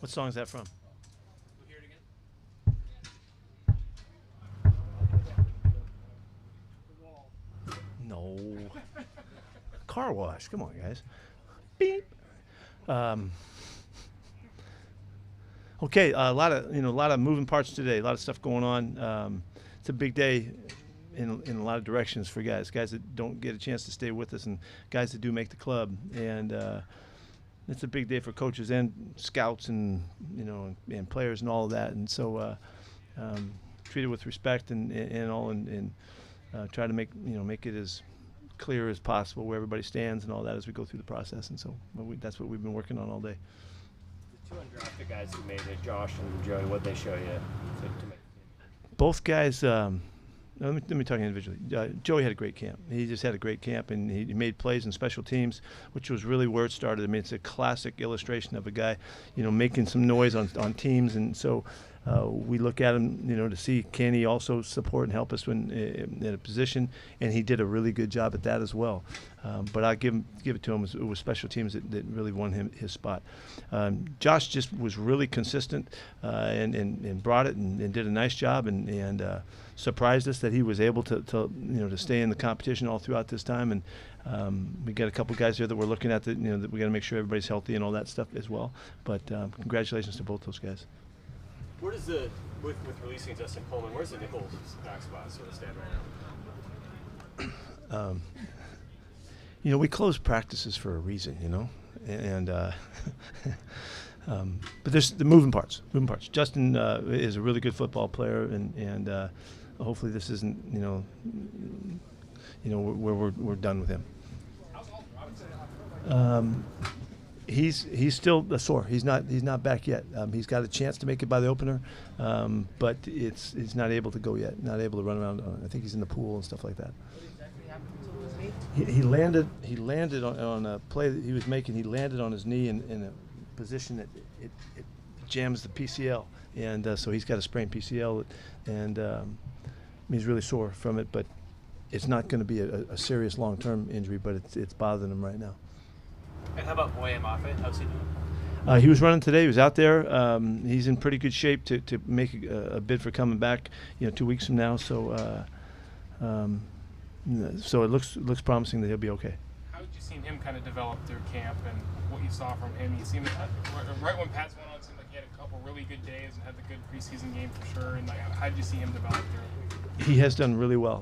What song is that from? We'll hear it again. No. Car wash. Come on, guys. Beep. Okay, a lot of moving parts today. A lot of stuff going on. It's a big day in a lot of directions for guys that don't get a chance to stay with us, and guys that do make the club. And it's a big day for coaches and scouts, and and players and all of that. And so treat it with respect and all, and try to make it as clear as possible where everybody stands and all that as we go through the process. And so that's what we've been working on all day. The two undrafted guys who made it, Josh and Joey, what they show you to make the team? Both guys. Let me talk individually. Joey had a great camp. He just had a great camp, and he made plays in special teams, which was really where it started. I mean, it's a classic illustration of a guy, making some noise on teams, and so we look at him, to see can he also support and help us when in a position, and he did a really good job at that as well. But I give it to him. It was special teams that really won him his spot. Josh just was really consistent and brought it and did a nice job and surprised us that he was able to stay in the competition all throughout this time. And we got a couple guys here that we're looking at that that we got to make sure everybody's healthy and all that stuff as well. But congratulations to both those guys. Where does with releasing Justin Coleman, where's the nickel back spot sort of stand right now? We close practices for a reason, and but there's the moving parts. Justin is a really good football player, and hopefully this isn't where we're done with him. He's still sore. He's not back yet. He's got a chance to make it by the opener, but he's not able to go yet. Not able to run around. I think he's in the pool and stuff like that. He landed on a play that he was making. He landed on his knee in a position that it jams the PCL, and so he's got a sprained PCL, and he's really sore from it. But it's not going to be a serious long-term injury, but it's bothering him right now. And how about Boye Moffitt? How's he doing? He was running today. He was out there. He's in pretty good shape to make a bid for coming back 2 weeks from now. So so it looks promising that he'll be okay. How did you see him kind of develop through camp, and what you saw from him? He seemed right when Pats went on, it seemed like he had a couple really good days and had the good preseason game for sure. And how did you see him develop through? He has done really well.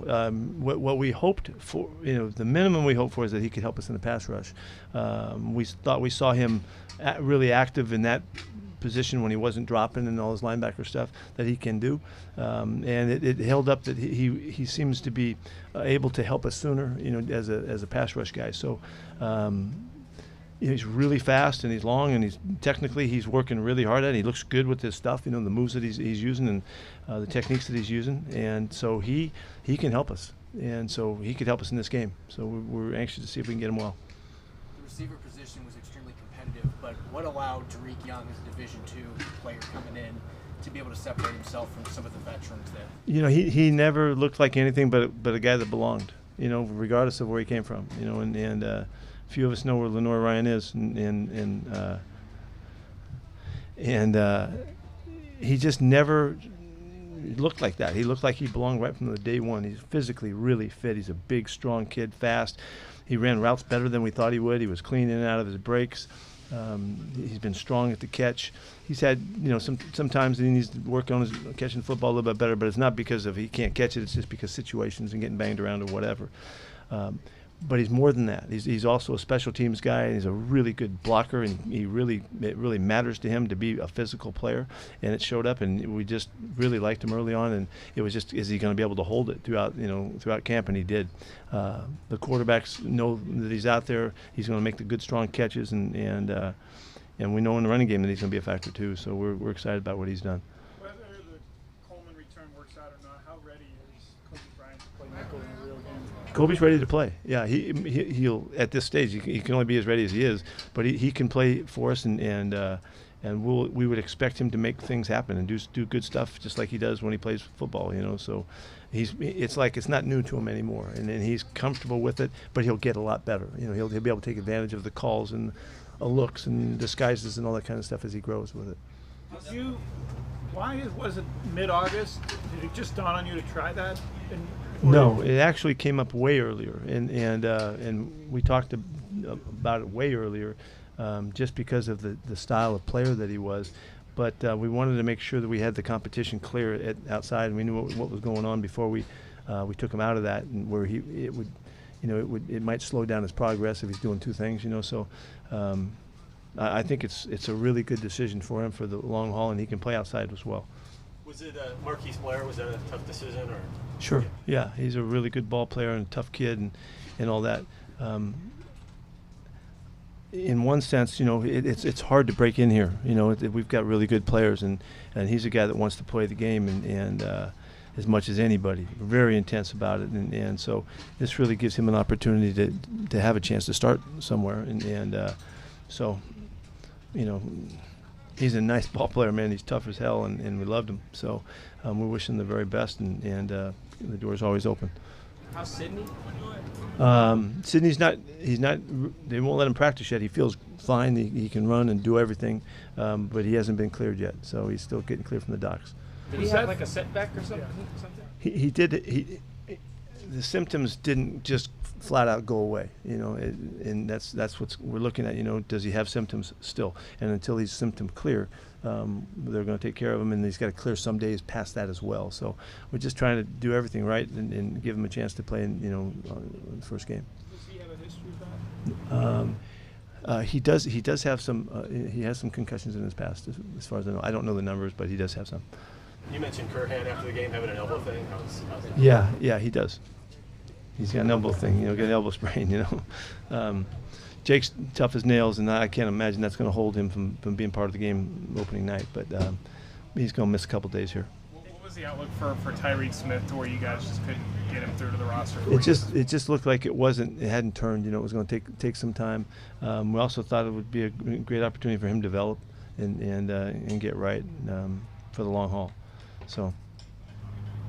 What we hoped for, the minimum we hoped for is that he could help us in the pass rush. We thought we saw him really active in that position when he wasn't dropping and all his linebacker stuff that he can do, and it held up that he seems to be able to help us sooner, as a pass rush guy. So he's really fast and he's long and he's working really hard at it. He looks good with his stuff, the moves that he's using and the techniques that he's using, and so he can help us, and so he could help us in this game. So we're anxious to see if we can get him well. The receiver position was extremely competitive, but what allowed Tariq Young as a Division II player coming in to be able to separate himself from some of the veterans there? He never looked like anything but a guy that belonged, regardless of where he came from, and a few of us know where Lenore Ryan is, and he just never looked like that. He looked like he belonged right from the day one. He's physically really fit. He's a big, strong kid, fast. He ran routes better than we thought he would. He was clean in and out of his breaks. He's been strong at the catch. He's had, sometimes he needs to work on his catching the football a little bit better, but it's not because of he can't catch it. It's just because situations and getting banged around or whatever. But he's more than that. He's also a special teams guy. He's a really good blocker, and it really matters to him to be a physical player. And it showed up, and we just really liked him early on. And it was just, is he going to be able to hold it throughout camp? And he did. The quarterbacks know that he's out there. He's going to make the good, strong catches, and we know in the running game that he's going to be a factor too. So we're excited about what he's done. Whether the Coleman return works out or not, how ready is Kobe Bryant to play nickel in a real game? Kobe's ready to play. Yeah, he'll at this stage he can only be as ready as he is, but he can play for us, and we would expect him to make things happen and do good stuff just like he does when he plays football. So it's like it's not new to him anymore, and he's comfortable with it, but he'll get a lot better. He'll be able to take advantage of the calls and looks and disguises and all that kind of stuff as he grows with it. Why was it mid-August? Did it just dawn on you to try that? No, it actually came up way earlier, and we talked about it way earlier, just because of the style of player that he was. But we wanted to make sure that we had the competition clear outside, and we knew what was going on before we took him out of that, and where it might slow down his progress if he's doing two things, So I think it's a really good decision for him for the long haul, and he can play outside as well. Was it Marquise Blair? Was that a tough decision, or? Sure. Yeah, he's a really good ball player and a tough kid and all that. In one sense, it's hard to break in here. We've got really good players, and he's a guy that wants to play the game and as much as anybody. Very intense about it, and so this really gives him an opportunity to have a chance to start somewhere, and so he's a nice ball player, man. He's tough as hell, and we loved him. So we wish him the very best, and the door's always open. How's Sydney? Sydney's not. He's not. They won't let him practice yet. He feels fine. He can run and do everything, but he hasn't been cleared yet. So he's still getting cleared from the docs. Did he have like a setback or something? He did. The symptoms didn't just flat out go away, and that's what we're looking at. Does he have symptoms still? And until he's symptom clear, they're going to take care of him, and he's got to clear some days past that as well. So we're just trying to do everything right and give him a chance to play in the first game. Does he have a history of that? He does have some. He has some concussions in his past, as far as I know. I don't know the numbers, but he does have some. You mentioned Curhan after the game having an elbow thing. How's that? Yeah, he does. He's got an elbow thing, got an elbow sprain, Jake's tough as nails, and I can't imagine that's going to hold him from being part of the game opening night. But he's going to miss a couple days here. What was the outlook for Tyreek Smith, to where you guys just couldn't get him through to the roster? It just looked like it hadn't turned. It was going to take some time. We also thought it would be a great opportunity for him to develop and get right for the long haul. So.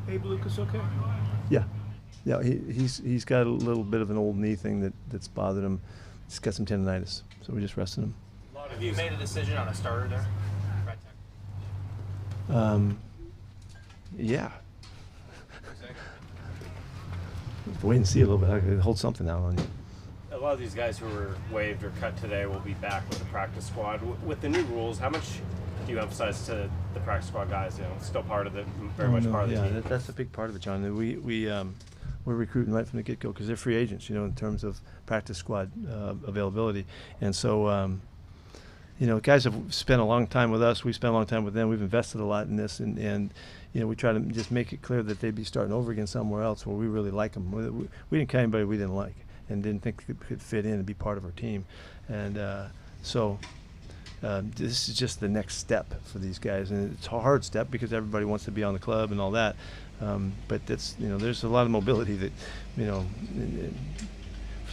Abe Lucas, okay? Yeah, he's got a little bit of an old knee thing that's bothered him. He's got some tendonitis, so we just rested him. Have you made a decision on a starter there? Yeah. Wait and see a little bit. I could hold something out on you. A lot of these guys who were waived or cut today will be back with the practice squad. With the new rules, how much do you emphasize to the practice squad guys? Still part of the part of the team. That's a big part of it, John. We're recruiting right from the get-go because they're free agents, in terms of practice squad availability. And so, guys have spent a long time with us. We spent a long time with them. We've invested a lot in this, and we try to just make it clear that they'd be starting over again somewhere else where we really like them. We didn't cut anybody we didn't like and didn't think could fit in and be part of our team. And so this is just the next step for these guys, and it's a hard step because everybody wants to be on the club and all that. But that's there's a lot of mobility that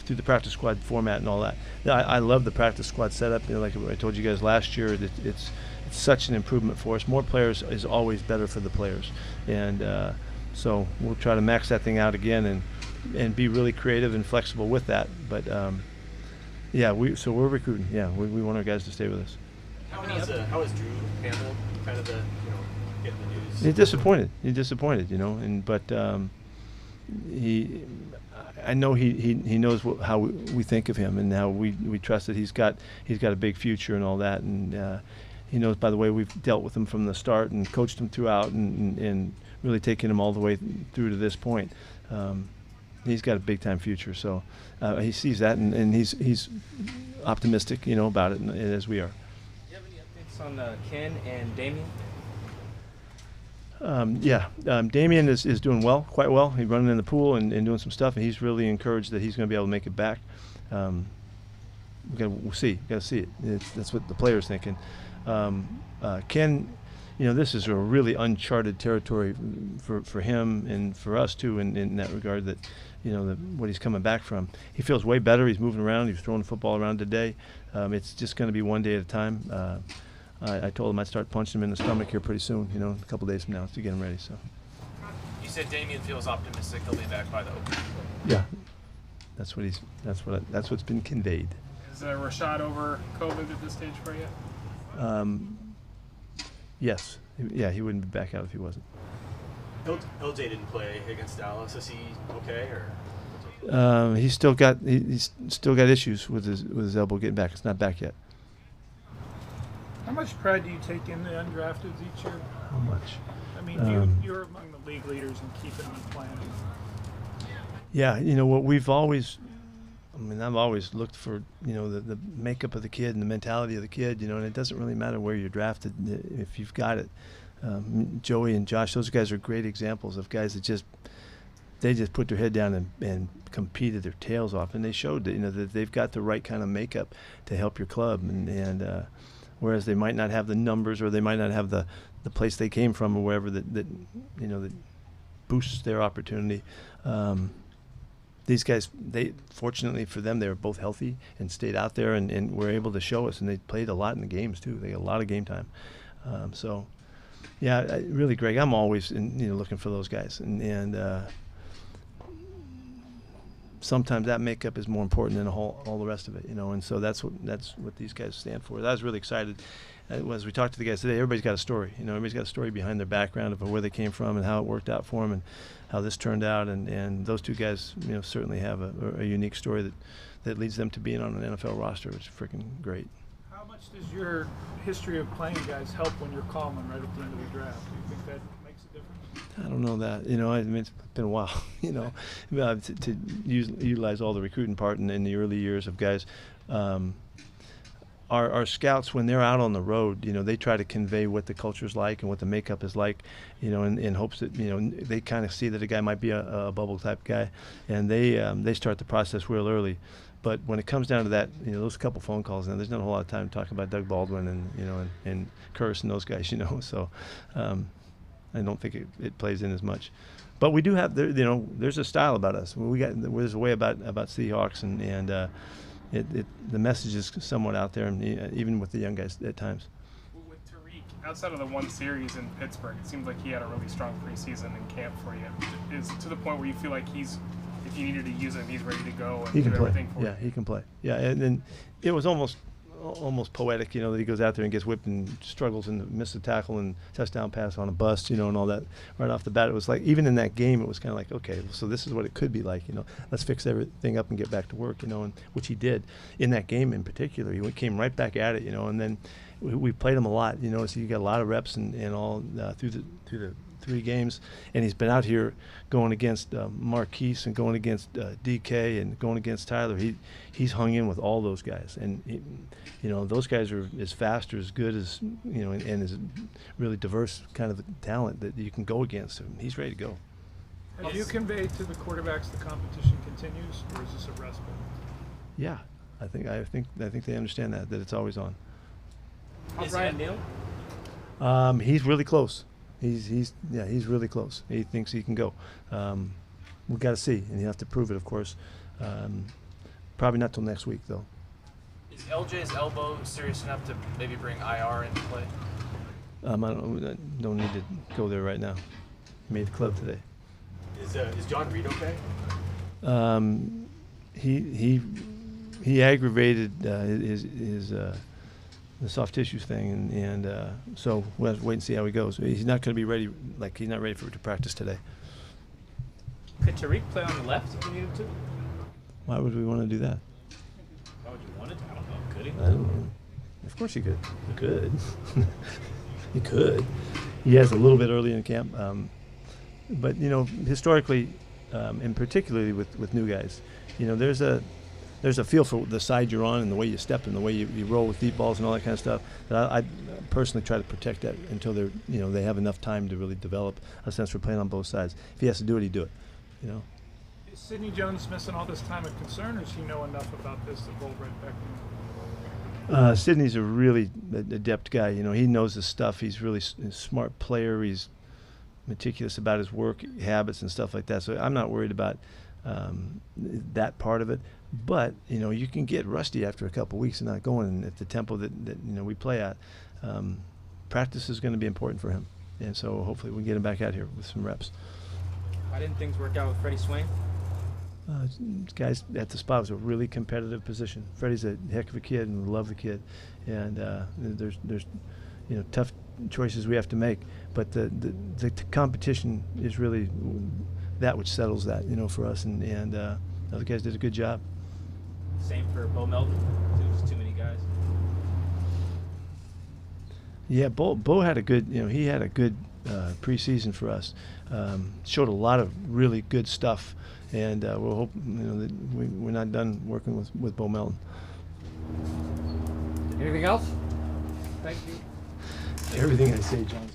through the practice squad format and all that. I love the practice squad setup. Like I told you guys last year, that it's such an improvement for us. More players is always better for the players, and so we'll try to max that thing out again and be really creative and flexible with that. But we're recruiting. Yeah, we want our guys to stay with us. How has Drew handled kind of the getting the news? He's disappointed. But I know he knows how we think of him and how we trust that he's got a big future and all that, and he knows, by the way, we've dealt with him from the start and coached him throughout and really taken him all the way through to this point. He's got a big time future, so he sees that and he's optimistic, about it, as we are. Do you have any updates on Ken and Damien? Damien is doing well, quite well. He's running in the pool and doing some stuff, and he's really encouraged that he's going to be able to make it back. We'll see. Got to see it. That's what the player's thinking. Ken, this is a really uncharted territory for him and for us too, in that regard. That what he's coming back from. He feels way better. He's moving around. He's throwing the football around today. It's just going to be one day at a time. I told him I'd start punching him in the stomach here pretty soon, a couple days from now, to get him ready. So. You said Damien feels optimistic he'll be back by the opening. Yeah, that's what's been conveyed. Is Rashad over COVID at this stage for you? Yes. Yeah, he wouldn't be back out if he wasn't. LJ didn't play against Dallas. Is he okay or? He's still got issues with his elbow getting back. It's not back yet. How much pride do you take in the undrafted each year? How much? I mean, you're among the league leaders in keeping them playing. Yeah, you know what we've always. I mean, I've always looked for, you know, the makeup of the kid and the mentality of the kid, you know, and it doesn't really matter where you're drafted if you've got it. Joey and Josh, those guys are great examples of guys that just put their head down and competed their tails off, and they showed that, you know, that they've got the right kind of makeup to help your club, and whereas they might not have the numbers or they might not have the place they came from or wherever that you know that boosts their opportunity. These guys, fortunately for them, they were both healthy and stayed out there and were able to show us, and they played a lot in the games too. They got a lot of game time. So, yeah, really, Greg, I'm always looking for those guys, and sometimes that makeup is more important than all the rest of it, you know. And so that's what these guys stand for. I was really excited as we talked to the guys today. Everybody's got a story, you know. Everybody's got a story behind their background of where they came from and how it worked out for them and how this turned out. And those two guys, you know, certainly have a unique story that leads them to being on an NFL roster, which is freaking great. How much does your history of playing guys help when you're calling right at the end of the draft? Do you think that makes a difference? I don't know that. You know, I mean, it's been a while, you know, to utilize all the recruiting part in the early years of guys. Our scouts, when they're out on the road, you know, they try to convey what the culture's like and what the makeup is like, you know, in hopes that, you know, they kind of see that a guy might be a bubble type guy, and they start the process real early. But when it comes down to that, you know, those couple phone calls, and there's not a whole lot of time to talk about Doug Baldwin and, you know, and Curse and those guys, you know. So I don't think it plays in as much. But we do have, you know, there's a style about us. There's a way about Seahawks, and the message is somewhat out there, and even with the young guys at times. With Tariq, outside of the one series in Pittsburgh, it seems like he had a really strong preseason in camp for you. Is it to the point where you feel like if you needed to use him, he's ready to go and do everything for you? Yeah, he can play. Yeah, and it was almost poetic, you know, that he goes out there and gets whipped and struggles and misses a tackle and touchdown pass on a bust, you know, and all that right off the bat. It was like, even in that game, it was kind of like, okay, so this is what it could be like, you know. Let's fix everything up and get back to work, you know, and which he did in that game in particular. He came right back at it, you know, and then we played him a lot, you know, so he got a lot of reps and all through the 3 games, and he's been out here going against Marquise and going against DK and going against Tyler. He's hung in with all those guys, and you know, those guys are as fast or as good as, you know, and is really diverse kind of talent that you can go against him. He's ready to go. Have you conveyed to the quarterbacks the competition continues, or is this a respite? Yeah, I think they understand that it's always on. Is Ryan Neal? He's really close. He's really close. He thinks he can go. We've got to see, and you have to prove it, of course. Probably not till next week, though. Is LJ's elbow serious enough to maybe bring IR into play? I don't need to go there right now. He made the club today. Is John Reed okay? He aggravated his the soft tissues thing, and so we'll have to wait and see how he goes. He's not going to be ready. Like, he's not ready to practice today. Could Tariq play on the left if you needed to? Why would we want to do that? Why would you want it? I don't know. Could he? I don't know. Of course he could. He could. He could. He has a little bit early in camp, but you know, historically, and particularly with new guys, you know, there's a feel for the side you're on and the way you step and the way you roll with deep balls and all that kind of stuff. That I personally try to protect that until they have enough time to really develop a sense for playing on both sides. If he has to do it, he'd do it. You know. Is Sidney Jones missing all this time a concern, or does he know enough about this to roll right back in? Sidney's a really adept guy. You know, he knows his stuff. He's really a smart player. He's meticulous about his work habits and stuff like that. So I'm not worried about that part of it. But you know, you can get rusty after a couple of weeks and not going at the tempo that you know we play at. Practice is going to be important for him, and so hopefully we can get him back out here with some reps. Why didn't things work out with Freddie Swain? Guys at the spot was a really competitive position. Freddie's a heck of a kid, and we love the kid. And there's you know, choices we have to make. But the competition is really that which settles that, for us. And the other guys did a good job. Same for Bo Melton. Just too many guys. Yeah, Bo had a good, he had a good preseason for us. Showed a lot of really good stuff, and we'll hope that we're not done working with Bo Melton. Anything else? Thank you. Everything I say, John's